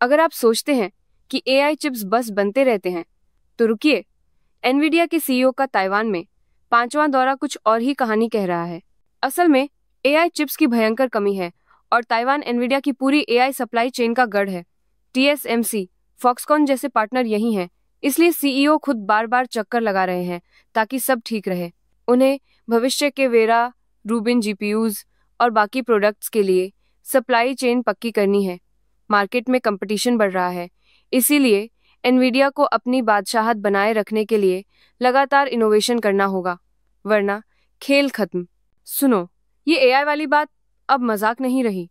अगर आप सोचते हैं कि एआई चिप्स बस बनते रहते हैं, तो रुकिए। एनवीडिया के सीईओ का ताइवान में 5वां दौरा कुछ और ही कहानी कह रहा है। असल में एआई चिप्स की भयंकर कमी है और ताइवान एनवीडिया की पूरी एआई सप्लाई चेन का गढ़ है। टीएसएमसी, फॉक्सकॉन जैसे पार्टनर यही हैं, इसलिए सीईओ खुद बार बार चक्कर लगा रहे हैं ताकि सब ठीक रहे। उन्हें भविष्य के वेरा, रूबिन जीपीयूज और बाकी प्रोडक्ट्स के लिए सप्लाई चेन पक्की करनी है। मार्केट में कंपटीशन बढ़ रहा है, इसीलिए एनवीडिया को अपनी बादशाहत बनाए रखने के लिए लगातार इनोवेशन करना होगा, वरना खेल खत्म। सुनो, ये एआई वाली बात अब मजाक नहीं रही।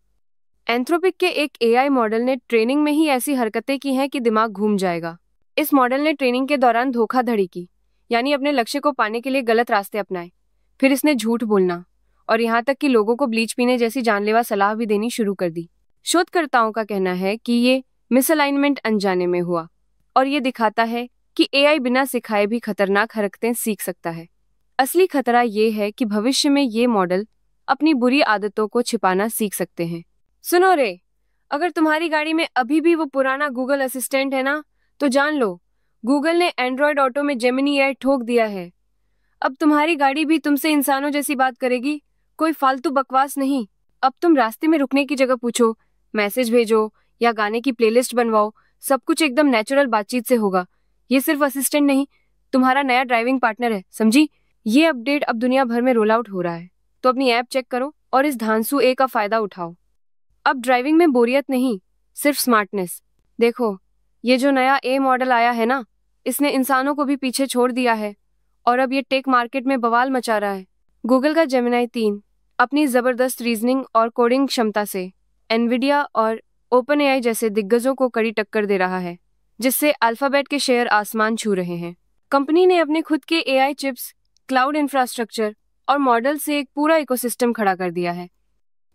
एंथ्रोपिक के एक एआई मॉडल ने ट्रेनिंग में ही ऐसी हरकतें की हैं कि दिमाग घूम जाएगा। इस मॉडल ने ट्रेनिंग के दौरान धोखाधड़ी की, यानी अपने लक्ष्य को पाने के लिए गलत रास्ते अपनाए। फिर इसने झूठ बोलना और यहाँ तक कि लोगों को ब्लीच पीने जैसी जानलेवा सलाह भी देनी शुरू कर दी। शोधकर्ताओं का कहना है कि ये मिसअलाइनमेंट अनजाने में हुआ और ये दिखाता है कि एआई बिना सिखाए भी खतरनाक हरकतें सीख सकता है। असली खतरा ये है कि भविष्य में ये मॉडल अपनी बुरी आदतों को छिपाना सीख सकते हैं। सुनो रे, अगर तुम्हारी गाड़ी में अभी भी वो पुराना गूगल असिस्टेंट है ना, तो जान लो, गूगल ने एंड्रॉयड ऑटो में जेमिनी एआई ठोक दिया है। अब तुम्हारी गाड़ी भी तुमसे इंसानों जैसी बात करेगी, कोई फालतू बकवास नहीं। अब तुम रास्ते में रुकने की जगह पूछो, मैसेज भेजो या गाने की प्लेलिस्ट बनवाओ, सब कुछ एकदम नेचुरल बातचीत से होगा। ये सिर्फ असिस्टेंट नहीं, तुम्हारा नया ड्राइविंग पार्टनर है, समझी? ये अपडेट अब दुनिया भर में रोल आउट हो रहा है, तो अपनी ऐप चेक करो और इस धांसू ए का फायदा उठाओ। अब ड्राइविंग में बोरियत नहीं, सिर्फ स्मार्टनेस। देखो, ये जो नया ए मॉडल आया है ना, इसने इंसानों को भी पीछे छोड़ दिया है और अब ये टेक मार्केट में बवाल मचा रहा है। गूगल का जेमिनी 3 अपनी जबरदस्त रीजनिंग और कोडिंग क्षमता से एनवीडिया और ओपन एआई जैसे दिग्गजों को कड़ी टक्कर दे रहा है, जिससे अल्फाबेट के शेयर आसमान छू रहे हैं। कंपनी ने अपने खुद के एआई चिप्स, क्लाउड इंफ्रास्ट्रक्चर और मॉडल से एक पूरा इकोसिस्टम खड़ा कर दिया है,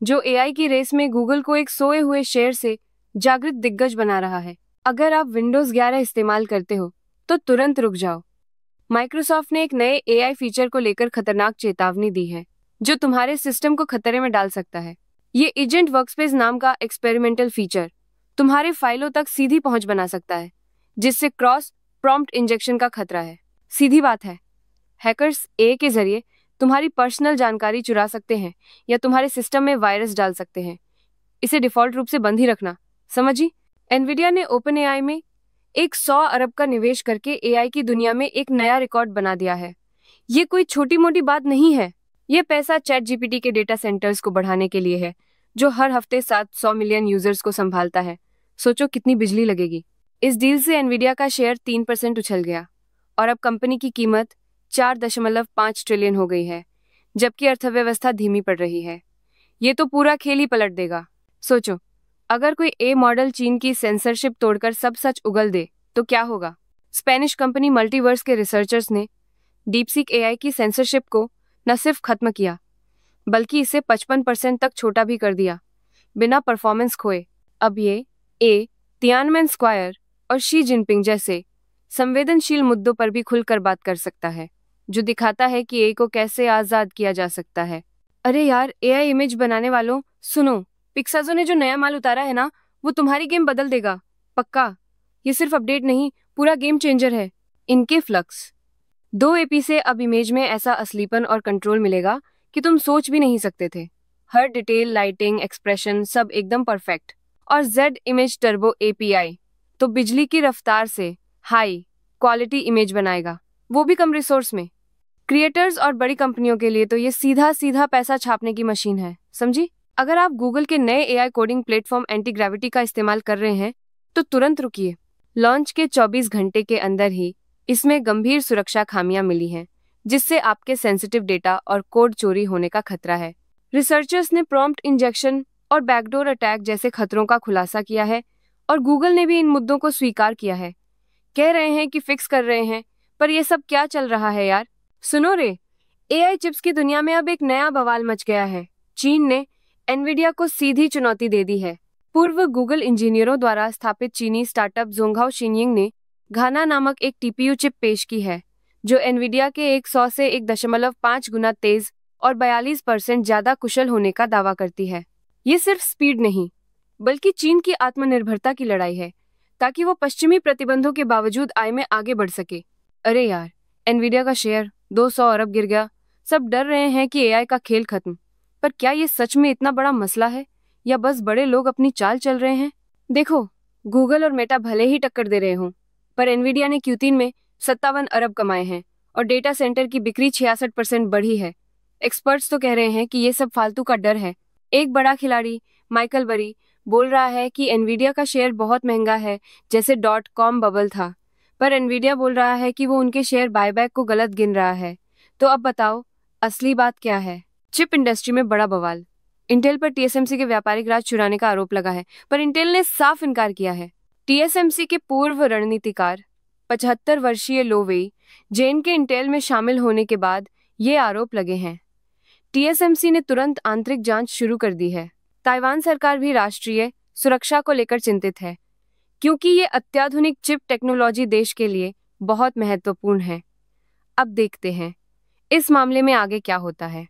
जो एआई की रेस में गूगल को एक सोए हुए शेर से जागृत दिग्गज बना रहा है। अगर आप विंडोज 11 इस्तेमाल करते हो तो तुरंत रुक जाओ। माइक्रोसॉफ्ट ने एक नए एआई फीचर को लेकर खतरनाक चेतावनी दी है, जो तुम्हारे सिस्टम को खतरे में डाल सकता है। ये एजेंट वर्कस्पेस नाम का एक्सपेरिमेंटल फीचर तुम्हारे फाइलों तक सीधी पहुंच बना सकता है, जिससे क्रॉस प्रॉम्प्ट इंजेक्शन का खतरा है। सीधी बात है, हैकर्स ए के जरिए तुम्हारी पर्सनल जानकारी चुरा सकते हैं या तुम्हारे सिस्टम में वायरस डाल सकते हैं। इसे डिफॉल्ट रूप से बंद ही रखना, समझी? एनवीडिया ने ओपन एआई में 100 अरब का निवेश करके एआई की दुनिया में एक नया रिकॉर्ड बना दिया है। ये कोई छोटी मोटी बात नहीं है। ये पैसा चैट जीपीटी के डेटा सेंटर्स को बढ़ाने के लिए है, जो हर हफ्ते 700 मिलियन यूजर्स को संभालता है। सोचो कितनी बिजली लगेगी। इस डील से एनवीडिया का शेयर 3% उछल गया और अब कंपनी की कीमत 4.5 ट्रिलियन हो गई है, जबकि अर्थव्यवस्था धीमी पड़ रही है। ये तो पूरा खेल ही पलट देगा। सोचो, अगर कोई ए मॉडल चीन की सेंसरशिप तोड़कर सब सच उगल दे तो क्या होगा? स्पेनिश कंपनी मल्टीवर्स के रिसर्चर्स ने डीपसीक एआई की सेंसरशिप को न सिर्फ खत्म किया, बल्कि इसे 55% तक छोटा भी कर दिया, बिना परफॉर्मेंस खोए। अब ये ए तियानमेन स्क्वायर और शी जिनपिंग जैसे संवेदनशील मुद्दों पर भी खुलकर बात कर सकता है, जो दिखाता है कि ए को कैसे आजाद किया जा सकता है। अरे यार, एआई इमेज बनाने वालों, सुनो, पिक्साजो ने जो नया माल उतारा है ना, वो तुम्हारी गेम बदल देगा, पक्का। ये सिर्फ अपडेट नहीं, पूरा गेम चेंजर है। इनके फ्लक्स 2 एपी से अब इमेज में ऐसा असलीपन और कंट्रोल मिलेगा कि तुम सोच भी नहीं सकते थे। हर डिटेल, लाइटिंग, एक्सप्रेशन सब एकदम परफेक्ट। और जेड इमेज टर्बो एपीआई तो बिजली की रफ्तार से हाई क्वालिटी इमेज बनाएगा, वो भी कम रिसोर्स में। क्रिएटर्स और बड़ी कंपनियों के लिए तो ये सीधा सीधा पैसा छापने की मशीन है, समझी? अगर आप गूगल के नए AI coding platform anti gravity का इस्तेमाल कर रहे हैं तो तुरंत रुकिए। लॉन्च के 24 घंटे के अंदर ही इसमें गंभीर सुरक्षा खामियां मिली हैं, जिससे आपके सेंसिटिव डेटा और कोड चोरी होने का खतरा है। रिसर्चर्स ने प्रॉम्प्ट इंजेक्शन और बैकडोर अटैक जैसे खतरों का खुलासा किया है और गूगल ने भी इन मुद्दों को स्वीकार किया है। कह रहे हैं कि फिक्स कर रहे हैं, पर ये सब क्या चल रहा है यार? सुनो रे, एआई चिप्स की दुनिया में अब एक नया बवाल मच गया है। चीन ने एनवीडिया को सीधी चुनौती दे दी है। पूर्व गूगल इंजीनियरों द्वारा स्थापित चीनी स्टार्टअप जोंघाओ शिनयिंग ने घाना नामक एक टीपीयू चिप पेश की है, जो एनवीडिया के 100 से 1.5 गुना तेज और 42% ज्यादा कुशल होने का दावा करती है। ये सिर्फ स्पीड नहीं, बल्कि चीन की आत्मनिर्भरता की लड़ाई है, ताकि वो पश्चिमी प्रतिबंधों के बावजूद आय में आगे बढ़ सके। अरे यार, एनवीडिया का शेयर 200 अरब गिर गया। सब डर रहे हैं कि एआई का खेल खत्म। पर क्या ये सच में इतना बड़ा मसला है, या बस बड़े लोग अपनी चाल चल रहे हैं? देखो, गूगल और मेटा भले ही टक्कर दे रहे हों, पर एनवीडिया ने Q3 में 57 अरब कमाए हैं और डेटा सेंटर की बिक्री 66% बढ़ी है। एक्सपर्ट्स तो कह रहे हैं कि ये सब फालतू का डर है। एक बड़ा खिलाड़ी, माइकल बरी, बोल रहा है कि एनवीडिया का शेयर बहुत महंगा है, जैसे .com बबल था। पर एनवीडिया बोल रहा है कि वो उनके शेयर बायबैक को गलत गिन रहा है। तो अब बताओ, असली बात क्या है? चिप इंडस्ट्री में बड़ा बवाल। इंटेल पर टीएसएमसी के व्यापारिक राज चुराने का आरोप लगा है, पर इंटेल ने साफ इनकार किया है। टीएसएमसी के पूर्व रणनीतिकार 75 वर्षीय लो वेई जेन के इंटेल में शामिल होने के बाद ये आरोप लगे हैं। टीएसएमसी ने तुरंत आंतरिक जांच शुरू कर दी है। ताइवान सरकार भी राष्ट्रीय सुरक्षा को लेकर चिंतित है, क्योंकि ये अत्याधुनिक चिप टेक्नोलॉजी देश के लिए बहुत महत्वपूर्ण है। अब देखते हैं इस मामले में आगे क्या होता है।